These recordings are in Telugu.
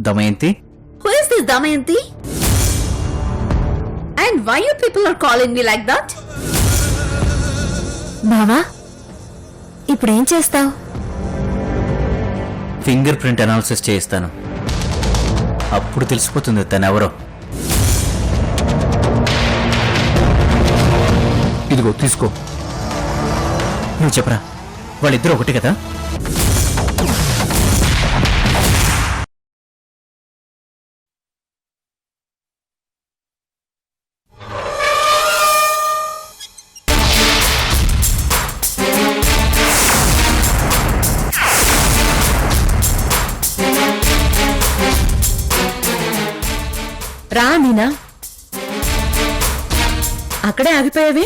Damayanti? Who is this Damayanti? And why you people are calling me like that? బావా ఇప్పుడేం చేస్తావు? ఫింగర్ ప్రింట్ అనాలిసిస్ చేయిస్తాను. అప్పుడు తెలిసిపోతుంది తనెవరో. ఇదిగో తీసుకో. నువ్వు చెప్పరా, వాళ్ళిద్దరూ ఒకటి కదా? రా మీనా, అక్కడే ఆగిపోయావి.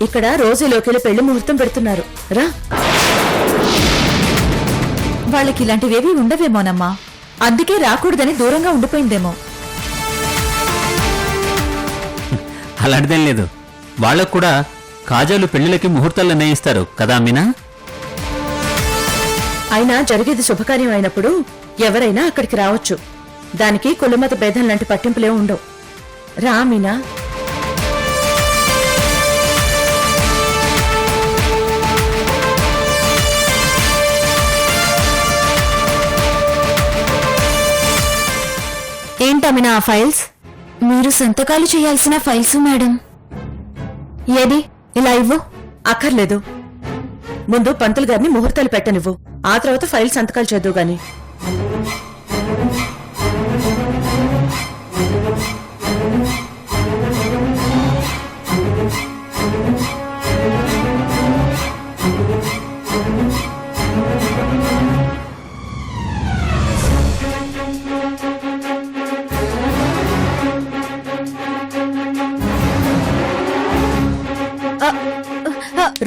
ఇక్కడ రోజు లోకెళ్ళి పెళ్లి ముహూర్తం పెడుతున్నారు. రా. వాళ్ళకి ఇలాంటివేవీ ఉండవేమోనమ్మా, అందుకే రాకూడదని దూరంగా ఉండిపోయిందేమో. అలాంటిదేం లేదు. వాళ్ళకు కూడా కాజాలు పెళ్లిళ్ళకి ముహూర్తాలు నిర్ణయిస్తారు కదా మీనా? అయినా జరిగేది శుభకార్యం అయినప్పుడు ఎవరైనా అక్కడికి రావచ్చు. దానికి కులమత భేదం లాంటి పట్టింపులే ఉండవు. రా మీనా. ఏంటమినా ఆ ఫైల్స్? మీరు సంతకాలు చేయాల్సిన ఫైల్స్ మేడం. ఏది ఇలా ఇవ్వు. అక్కర్లేదు, ముందు పంతులు గారిని ముహూర్తాలు పెట్టనివ్వు, ఆ తర్వాత ఫైల్ సంతకాలు చేద్దు గాని.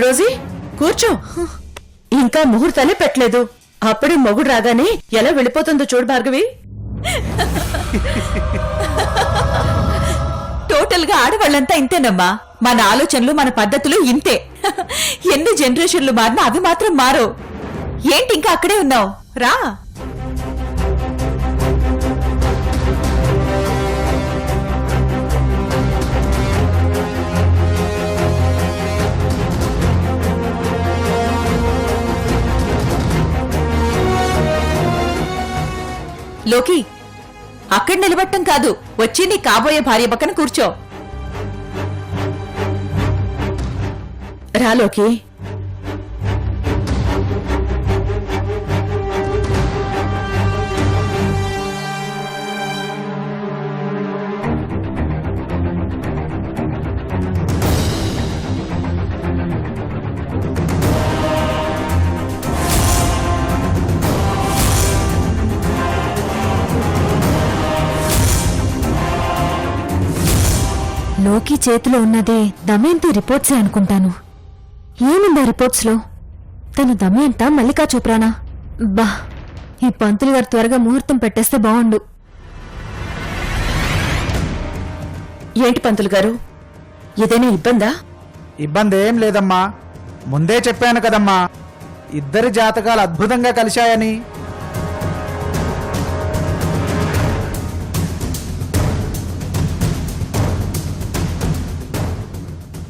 రోజీ కూర్చో. ఇంకా ముహూర్తాలే పెట్టలేదు, అప్పుడే మొగుడు రాగానే ఎలా వెళ్ళిపోతుందో చూడు భార్గవి. టోటల్ గా ఆడవాళ్ళంతా ఇంతేనమ్మా. మన ఆలోచనలు మన పద్ధతులు ఇంతే. ఎన్ని జనరేషన్లు మారినా అవి మాత్రం మారో. ఏంటి ఇంకా అక్కడే ఉన్నావు? రా. లోకి, అక్కడ నిలబట్టం కాదు, వచ్చి నీ కాబోయే భార్య పక్కన కూర్చో. రాలోకి. లోకి చేతిలో ఉన్నదే దమయంతి రిపోర్ట్సే అనుకుంటాను. ఏముందా రిపోర్ట్స్ లో? తను దమయంతా మల్లికా చోప్రానా? బా, ఈ పంతులు గారు త్వరగా ముహూర్తం పెట్టేస్తే బాగుండు. ఏంటి పంతులు గారు, ఏదైనా ఇబ్బందా? ఇబ్బంది ఏం లేదమ్మా, ముందే చెప్పాను కదమ్మా, ఇద్దరి జాతకాలు అద్భుతంగా కలిశాయని.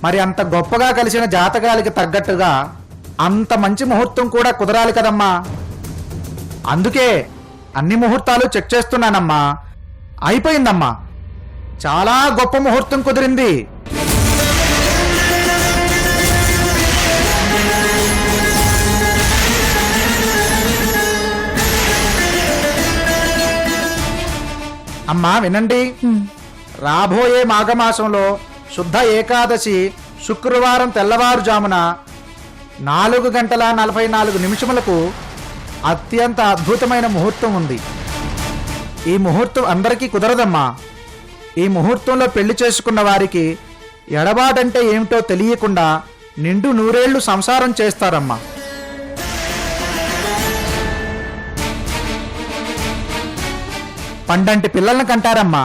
మరి అంత గొప్పగా కలిసిన జాతకాలకి తగ్గట్టుగా అంత మంచి ముహూర్తం కూడా కుదరాలి కదమ్మా. అందుకే అన్ని ముహూర్తాలు చెక్ చేస్తున్నానమ్మా. అయిపోయిందమ్మా, చాలా గొప్ప ముహూర్తం కుదిరింది. అమ్మా వినండి, రాబోయే మాఘమాసంలో శుద్ధ ఏకాదశి శుక్రవారం తెల్లవారుజామున 4:44 అత్యంత అద్భుతమైన ముహూర్తం ఉంది. ఈ ముహూర్తం అందరికీ కుదరదమ్మా. ఈ ముహూర్తంలో పెళ్లి చేసుకున్న వారికి ఎడబాటంటే ఏమిటో తెలియకుండా నిండు నూరేళ్లు సంసారం చేస్తారమ్మా. పండంటి పిల్లల్ని కంటారమ్మా.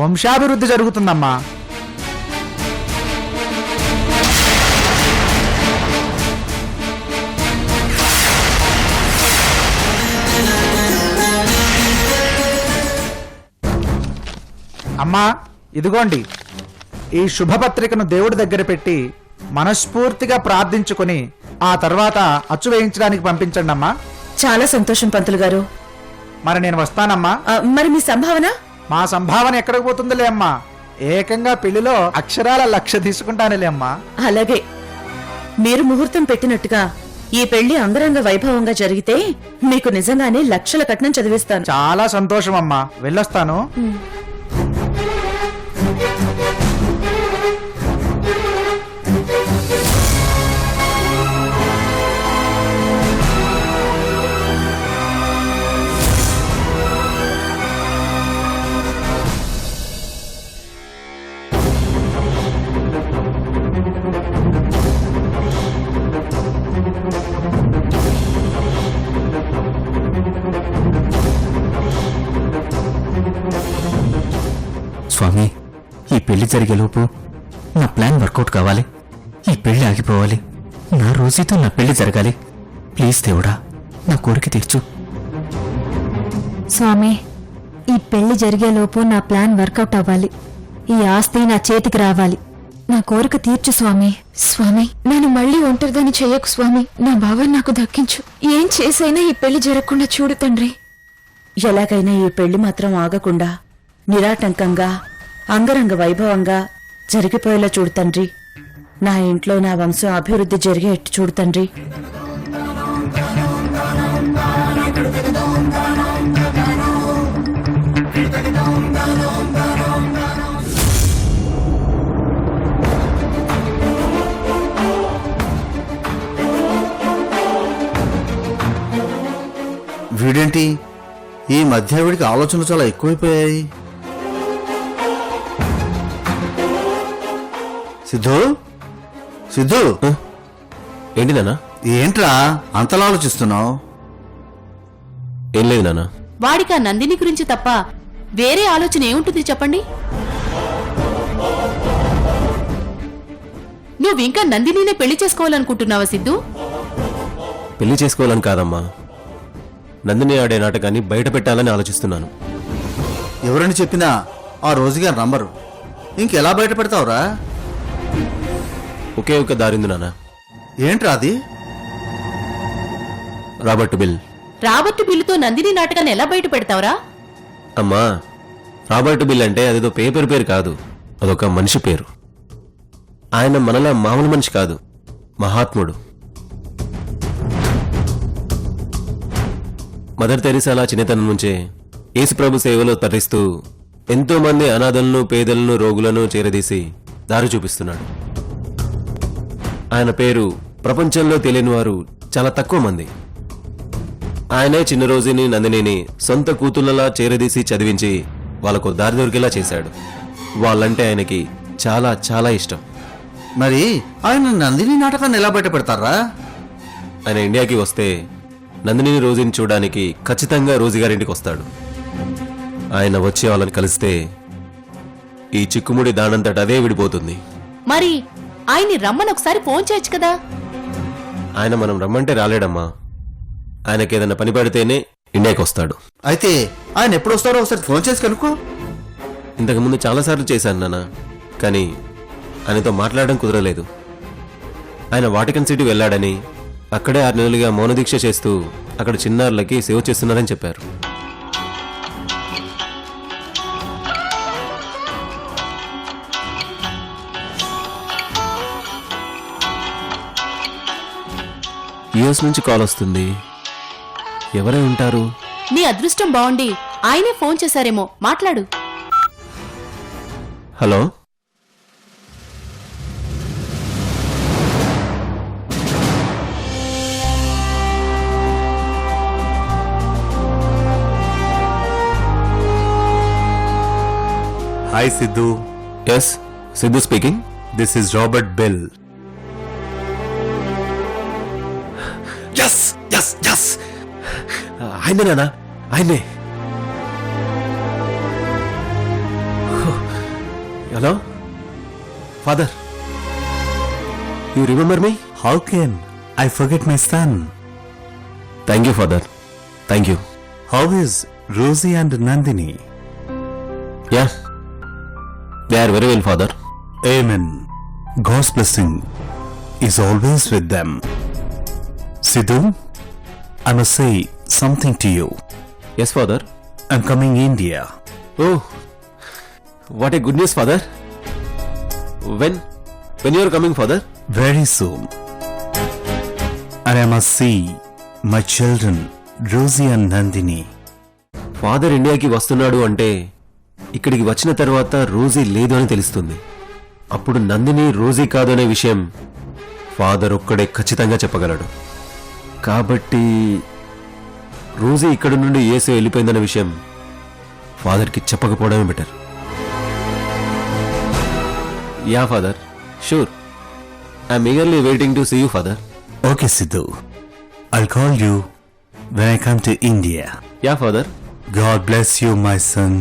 వంశాభివృద్ధి జరుగుతుందమ్మా. అమ్మా ఇదిగోండి, ఈ శుభపత్రికను దేవుడి దగ్గర పెట్టి మనస్ఫూర్తిగా ప్రార్థించుకొని ఆ తర్వాత అచ్చు వేయించడానికి పంపించండి అమ్మా. చాలా సంతోషం పంతులు గారు. మరి నేను వస్తానమ్మా. మరి మీ సంభావన? మా సంభావన ఎక్కడికి పోతుందిలే అమ్మా, ఏకంగా పెళ్లిలో అక్షరాల 1,00,000 తీసుకుంటానులే అమ్మా. అలాగే మీరు ముహూర్తం పెట్టినట్టుగా ఈ పెళ్లి అంగరంగ వైభవంగా జరిగితే మీకు నిజంగానే 1,00,000 కట్నం చదివిస్తాను. చాలా సంతోషం అమ్మా, వెళ్ళొస్తాను. స్వామి, ఈ పెళ్లి జరిగేలోపు నా ప్లాన్ వర్కౌట్ కావాలి. ఈ పెళ్లి ఆగిపోవాలి. నా రోజుతో నా పెళ్లి జరగాలి. ప్లీజ్ దేవుడా, నా కోరిక తీర్చు. స్వామి, ఈ పెళ్లి జరిగేలోపు నా ప్లాన్ వర్కౌట్ అవ్వాలి. ఈ ఆస్తి నా చేతికి రావాలి. నా కోరిక తీర్చు స్వామి. స్వామి, నేను మళ్ళీ ఒంటరిదాన్ని చెయ్యకు స్వామి. నా భావాన్ని నాకు దక్కించు. ఏం చేసైనా ఈ పెళ్లి జరగకుండా చూడు తండ్రి. ఎలాగైనా ఈ పెళ్లి మాత్రం ఆగకుండా నిరాటంకంగా అంగరంగ వైభవంగా జరిగిపోయేలా చూడు తండ్రి. నా ఇంట్లో నా వంశం అభివృద్ధి జరిగేట్టు చూడు తండ్రి. వీడేంటి ఈ మధ్య వీడికి ఆలోచనలు చాలా ఎక్కువైపోయాయి. సిద్ధు, సిద్ధు, ఏంటి నాన్న? ఏంట్రా అంతలా ఆలోచిస్తున్నావు? ఏం లేదు నాన్న. వాడికి ఆ నందిని గురించి తప్ప వేరే ఆలోచన ఏముంటుంది చెప్పండి? నువ్వింకా నందినినే పెళ్లి చేసుకోవాలనుకుంటున్నావా సిద్ధు? పెళ్లి చేసుకోవాలని కాదమ్మా, నందిని ఆడే నాటకాన్ని బయట పెట్టాలని ఆలోచిస్తున్నాను. ఎవరని చెప్పినా ఆ రోజుగా నమ్మరు. ఇంకెలా బయట పెడతావురా? ఒకే ఒక దారింది నాన్న. ఏంట్రా అది? Robert bill. రాబర్ట్ బిల్లుతో నందిని నాటకాన్ని ఎలా బయట పెడతావురా? అమ్మా, రాబర్ట్ బిల్ అంటే అదేదో పేపర్ పేరు కాదు, అదొక మనిషి పేరు. ఆయన మనలా మామూలు మనిషి కాదు, మహాత్ముడు. మదర్ తెరీసా చిన్నతనం నుంచే యేసుప్రభు సేవలో తరిస్తూ ఎంతో మంది అనాథలను, పేదలను, రోగులను చేరదీసి దారి చూపిస్తున్నాడు. ఆయన పేరు ప్రపంచంలో తెలియని వారు చాలా తక్కువ మంది. ఆయనే చిన్న రోజుని నందినిని సొంత కూతుళ్ళలా చేరదీసి చదివించి వాళ్ళకు దారి దొరికేలా చేశాడు. వాళ్ళంటే ఆయనకి చాలా చాలా ఇష్టం. మరి ఆయన నందిని నాటకాన్ని ఎలా బయట పెడతారా? ఆయన ఇండియాకి వస్తే నందిని రోజుని చూడడానికి ఖచ్చితంగా రోజుగారింటికి వస్తాడు. ఆయన వచ్చే వాళ్ళని కలిస్తే ఈ చిక్కుముడి దానంతట అదే విడిపోతుంది. మరి ఆయన్ని రమ్మని ఒకసారి ఫోన్ చేయొచ్చు కదా? ఆయన మనం రమ్మంటే రాలేడమ్మా. ఆయనకేదైనా పని పడితేనే ఇండియాకి వస్తాడు. అయితే ఆయన ఎప్పుడు వస్తారో ఒకసారి ఫోన్ చేసి కనుక్కో. ఇంతకుముందు చాలాసార్లు చేశాను నాన్న, కానీ ఆయనతో మాట్లాడడం కుదరలేదు. ఆయన వాటికన్ సిటీ వెళ్ళాడని, అక్కడే 6 నెలలుగా మౌనదీక్ష చేస్తూ అక్కడ చిన్నారులకి సేవ చేస్తున్నారని చెప్పారు. యుఎస్ నుంచి కాల్ వస్తుంది. ఎవరై ఉంటారు? నీ అదృష్టం బాగుండి ఆయనే ఫోన్ చేశారేమో, మాట్లాడు. Hello, Hi Sidhu, yes Sidhu speaking. this is Robert Bell. Yes yes yes, ఆయనే నాన్న, ఆయనే. Hello father, you remember me? How can I forget my son? Thank you father, thank you. How is Rosie and Nandini? Yeah, they are very well father. Amen. God's blessing is always with them. Sidhu, I must say something to you. Yes father. I'm coming India. Oh what a good news father. When you are coming father? Very soon. And I must see my children, Rosie and Nandini. Father ఇండియాకి వస్తున్నాడు అంటే ఇక్కడికి వచ్చిన తర్వాత రోజీ లేదు అని తెలుస్తుంది. అప్పుడు నందిని రోజీ కాదు అనే విషయం ఫాదర్ ఒక్కడే ఖచ్చితంగా చెప్పగలడు. కాబట్టి రోజీ ఇక్కడి నుండి యేసు వెళ్ళిపోయిందన్న విషయం ఫాదర్కి చెప్పకపోవడమే better. Ya father, sure. I'm eagerly waiting to see you father. Okay, Sidhu. I'll call you when I come to India. Yeah father. God bless you, my son.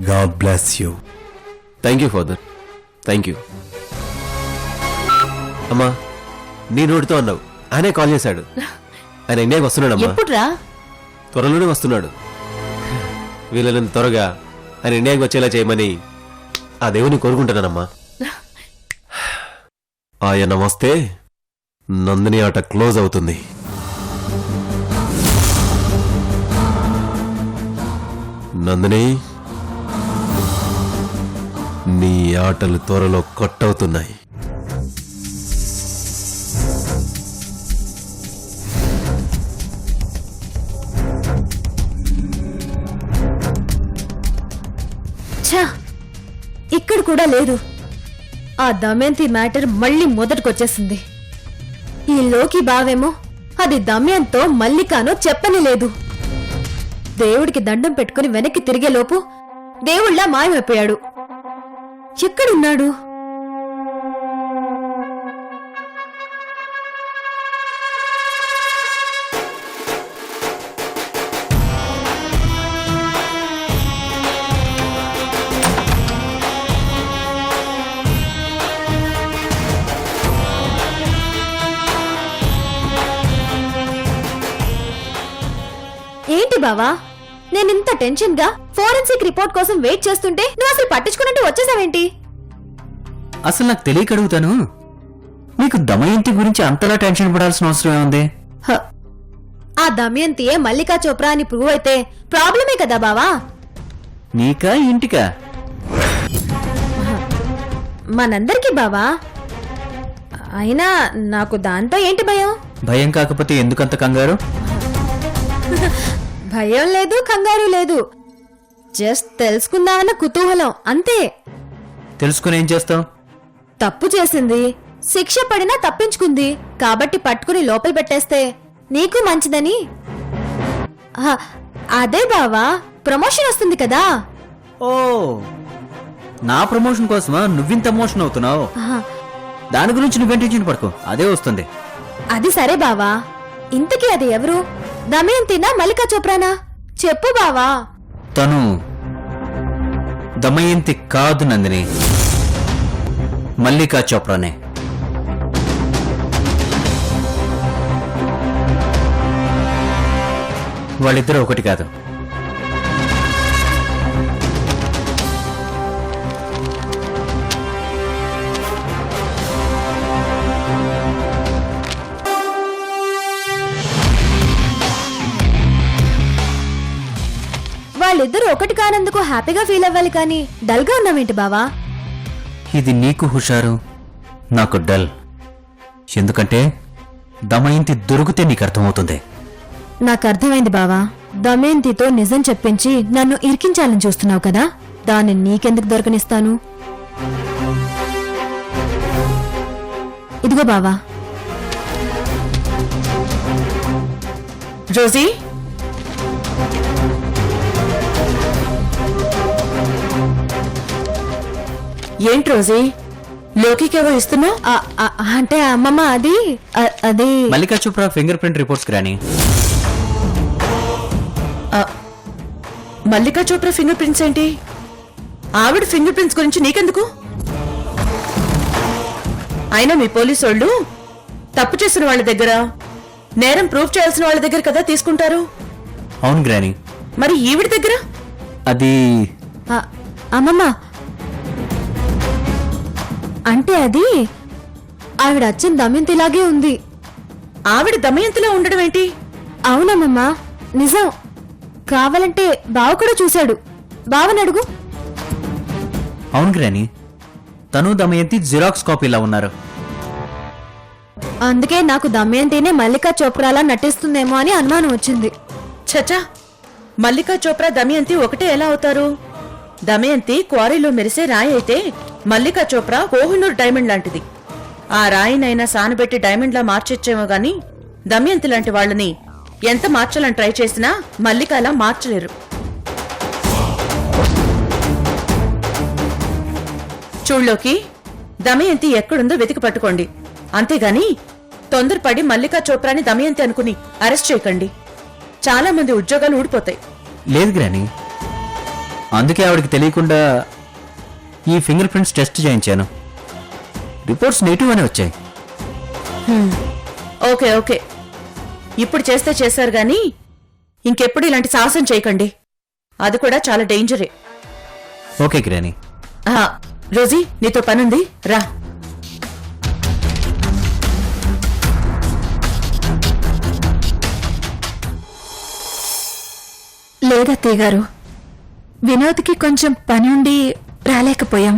God bless you. Thank you father, thank you. అమ్మా, నీ నోటితో అన్నావు, ఆయనే కాల్ చేశాడు. ఆయన ఇండియాకి వస్తున్నాడమ్మా. ఎప్పుడురా? త్వరలోనే వస్తున్నాడు. వీళ్ళని త్వరగా ఆయన ఇండియాకి వచ్చేలా చేయమని ఆ దేవుని కోరుకుంటానమ్మా. ఆయన వస్తే నందిని ఆట క్లోజ్ అవుతుంది. నందిని, నీ ఆటలు త్వరలో కట్టవుతున్నాయి. ఛా, ఇక్కడ కూడా లేదు. ఆ దమయంతి మ్యాటర్ మళ్ళీ మొదటికొచ్చేసింది. ఈ లోకి బావేమో అది దమయంతో మల్లికానో చెప్పని లేదు. దేవుడికి దండం పెట్టుకుని వెనక్కి తిరిగేలోపు దేవుళ్ళ మాయమైపోయాడు. ఎక్కడున్నాడు? ఏంటి బావా, నేనింత టెన్షన్ గా ఫోరెన్సిక్ రిపోర్ట్ కోసం వెయిట్ చేస్తుంటే నువ్వు అసలు పట్టించుకున్నట్టు వచ్చేసావేంటి? అసలు నాకు తెలియక అడుగుతాను, మీకు దమయంతి గురించి అంతలా టెన్షన్ పడాల్సిన అవసరం ఏముంది? హ, ఆ దమయంతియే మల్లికా చోప్రా అని ప్రూవ్ అయితే ప్రాబ్లమే కదా బావా. నీకా ఇంటికా? మనందరికీ బావా. అయినా నాకు దాంతో ఏంటి భయం? భయం కాకపోతే ఎందుకంత కంగారు? భయం లేదు, కంగారు లేదు. జస్ట్ తెలుసుకుందామన్న కుతూహలం అంతే. తెలుసుకుని ఏం చేస్తావు? తప్పు చేసింది, శిక్ష పడినా తప్పించుకుంది కాబట్టి పట్టుకుని లోపల పెట్టేస్తే నీకు మంచిదని. ఆ, అదే బావా, ప్రమోషన్ వస్తుంది కదా. ఓ, నా ప్రమోషన్ కోసమా నువ్వింత ఎమోషన్ అవుతున్నావు? ఆహా, దాని గురించి నువ్వేం టెన్షన్ పడకు, అదే వస్తుంది. అది సరే బావా, ఇంతకీ అది ఎవరు? దమయంతినా మల్లికా చోప్రానా? చెప్పు బావా. తను దమయంతి కాదు నందిని, మల్లికా చోప్రానే. వాళ్ళిద్దరూ ఒకటి కాదు. వాళ్ళిద్దరూ ఒకటి కానందుకు హ్యాపీగా ఫీల్ అవ్వాలి కానీ డల్ గా ఉన్నావేంటి బావా? ఇది నీకు హుషారు, నాకు డల్. ఎందుకంటే దమయంతి దొరికితే నీకు అర్థమవుతుంది. నాకు అర్థమైంది బావా. దమయంతితో నిజం చెప్పించి నన్ను ఇరికించాలని చూస్తున్నావు కదా, దాన్ని నీకెందుకు దొరకనిస్తాను? ఇదిగో బావా. రోజీ, ఏంటి రోజీ లోకికేవో ఇస్తున్నావు? అంటే అమ్మమ్మ అది Mallika Chopra finger print reports రాని. మల్లికా చోప్రా ఫింగర్ ప్రింట్స్ ఏంటి? ఆవిడ ఫింగర్ ప్రింట్స్ గురించి నీకెందుకు? అయినా మీ పోలీసు వాళ్ళు తప్పు చేసిన వాళ్ళ దగ్గర, నేరం ప్రూఫ్ చేయాల్సిన వాళ్ళ దగ్గర కదా తీసుకుంటారు. అవును గ్రాని. మరి ఈవిడ దగ్గర? అది అమ్మమ్మ అంటే అది ఆవిడ అచ్చం దమయంతిలాగే ఉంది. ఆవిడ దమయంతిలో ఉండడం ఏంటి? అవునమ్మమ్మా, నిజం. కావాలంటే బావ కూడా చూశాడు. బావనడుగు. అవును గ్రాని, తను దమయంతి జిరాక్స్ కాపీలా ఉన్నారు. అందుకే నాకు దమయంతినే మల్లికా చోప్రాలా నటిస్తుందేమో అని అనుమానం వచ్చింది. చచా, మల్లికా చోప్రా దమయంతి ఒకటే ఎలా అవుతారు? దమయంతి క్వారీలో మెరిసే రాయి అయితే మల్లికా చోప్రా కోహినూర్ డైమండ్ లాంటిది. ఆ రాయినైనా సానబెట్టి డైమండ్లా మార్చొచ్చేమో గాని దమయంతి లాంటి వాళ్ళని ఎంత మార్చాలని ట్రై చేసినా మల్లికాలా మార్చలేరు. చూడ్లోకి దమయంతి ఎక్కడుందో వెతికి పట్టుకోండి. అంతేగాని తొందరపడి మల్లికా చోప్రాని దమయంతి అనుకుని అరెస్ట్ చేయకండి. చాలా మంది ఉద్యోగాలు ఊడిపోతాయి. లేదు గ్రాని, అందుకే ఆవిడకి తెలియకుండా ఈ ఫింగర్ ప్రింట్స్ టెస్ట్ చేయించాను. రిపోర్ట్స్ నెగిటివ్ అని వచ్చాయి. ఓకే ఓకే, ఇప్పుడు చేస్తే చేశారు గాని ఇంకెప్పుడు ఇలాంటి సాహసం చేయకండి. అది కూడా చాలా డేంజరే. ఓకే గ్రాని. రోజీ, నీతో పనుంది, రా. లేదత్తయ్య గారు, వినోద్కి కొంచెం పని ఉండి రాలేకపోయాం.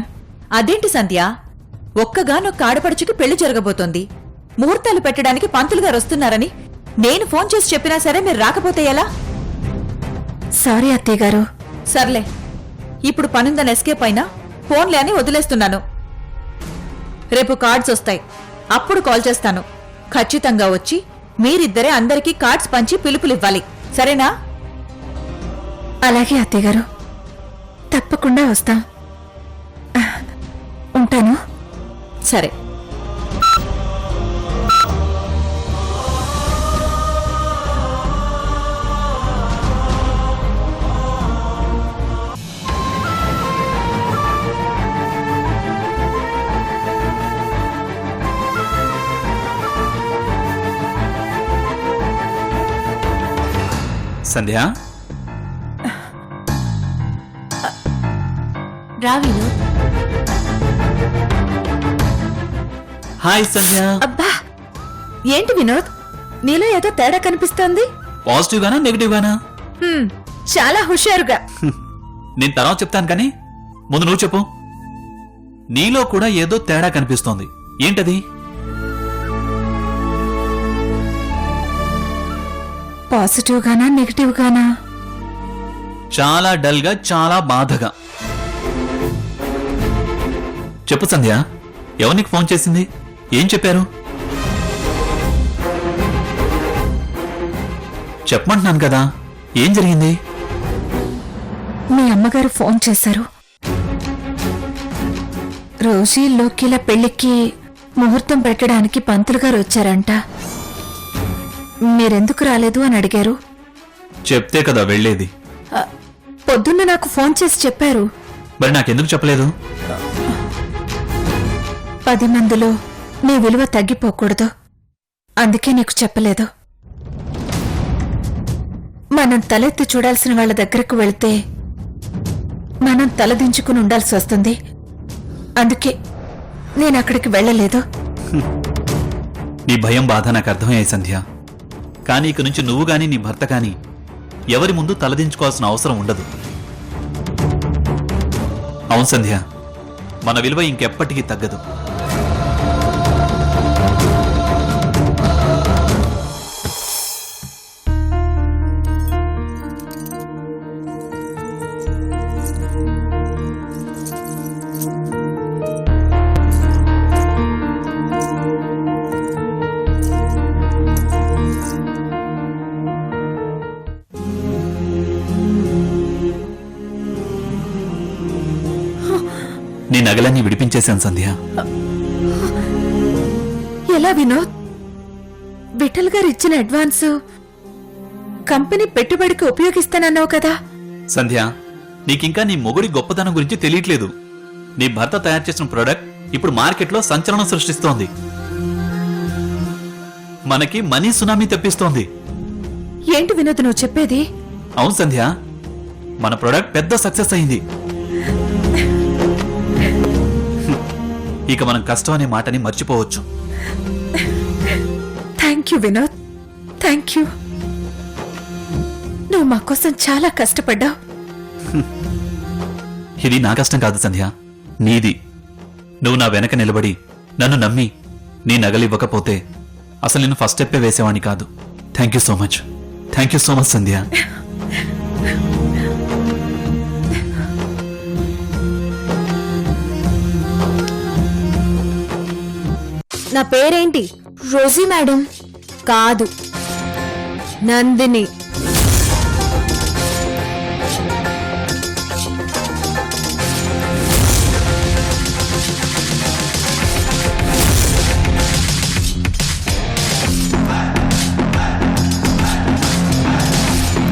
అదేంటి సంధ్య, ఒక్కగానొక్క ఆడపడుచుకి పెళ్లి జరగబోతోంది. ముహూర్తాలు పెట్టడానికి పంతులు గారు వస్తున్నారని నేను ఫోన్ చేసి చెప్పినా సరే మీరు రాకపోతే ఎలా? సారీ అత్తయ్య గారు. సర్లే, ఇప్పుడు పనుందని ఎస్కేప్ అయినా ఫోన్లే అని వదిలేస్తున్నాను. రేపు కార్డ్స్ వస్తాయి, అప్పుడు కాల్ చేస్తాను. ఖచ్చితంగా వచ్చి మీరిద్దరే అందరికీ కార్డ్స్ పంచి పిలుపులివ్వాలి, సరేనా? అలాగే అత్తయ్య గారు, తప్పకుండా వస్తాం. ఉంటాను. సరే. సంధ్య, రా విను. హాయ్ సంధ్య. అబ్బా, ఏంటి వినోద్, నీలో ఏదో తేడా కనిపిస్తోంది. పాజిటివ్ గానా నెగిటివ్ గానా? చాలా హుషారుగా. నేను తర్వాత చెప్తాను కానీ ముందు నువ్వు చెప్పు. నీలో కూడా ఏదో తేడా కనిపిస్తోంది, ఏంటది? పాజిటివ్ గానా నెగిటివ్ గానా? చాలా డల్ గా, చాలా బాధగా. చెప్పు సంధ్య, ఎవరు నీకు ఫోన్ చేసింది? ఏం చెప్పారు? చెప్పమంటున్నాను కదా, ఏం జరిగింది? మీ అమ్మగారు ఫోన్ చేశారు. రోజీ లోకిల పెళ్లికి ముహూర్తం పెట్టడానికి పంతులు గారు వచ్చారంట. మీరెందుకు రాలేదు అని అడిగారు. చెప్తే కదా వెళ్ళేది. పొద్దున్న నాకు ఫోన్ చేసి చెప్పారు. మరి నాకెందుకు చెప్పలేదు? 10 మందిలో నీ విలువ తగ్గిపోకూడదు, అందుకే నీకు చెప్పలేదు. మనం తలెత్తి చూడాల్సిన వాళ్ళ దగ్గరకు వెళ్తే మనం తలదించుకుని ఉండాల్సి వస్తుంది. అందుకే నేను అక్కడికి వెళ్ళలేదు. నీ భయం, బాధ నాకు అర్థమయ్యాయి సంధ్య. కానీ ఇక నుంచి నువ్వు గాని నీ భర్త కాని ఎవరి ముందు తలదించుకోవాల్సిన అవసరం ఉండదు. అవును సంధ్య, మన విలువ ఇంకెప్పటికీ తగ్గదు. నీ నగలన్నీ విడిపించేశాను సంధ్య. ఎలా వినోద్? విఠల్ గారు ఇచ్చిన అడ్వాన్స్ కంపెనీ పెట్టుబడికి ఉపయోగిస్తానన్నావు కదా. సంధ్య, నీకింకా నీ మొగుడి గొప్పతనం గురించి తెలియట్లేదు. నీ భర్త తయారు చేసిన ప్రోడక్ట్ ఇప్పుడు మార్కెట్లో సంచలనం సృష్టిస్తోంది. మనకి మనీ సునామీ తెప్పిస్తోంది. ఏంటి వినోద్ నువ్వు చెప్పేది? అవును సంధ్య, మన ప్రోడక్ట్ పెద్ద సక్సెస్ అయింది. ఇక మనం కష్టం అనే మాటని మర్చిపోవచ్చు. Thank you Vinod, thank you. నువ్వు మా కోసం చాలా కష్టపడ్డావు. ఇది నా కష్టం కాదు సంధ్య, నీది. నువ్వు నా వెనక నిలబడి నన్ను నమ్మి నీ నగలివ్వకపోతే అసలు నేను ఫస్ట్ స్టెప్పే వేసేవాణ్ణి కాదు. Thank you so much, thank you so much Sandhya. నా పేరేంటి? Rosie madam. కాదు, నందిని.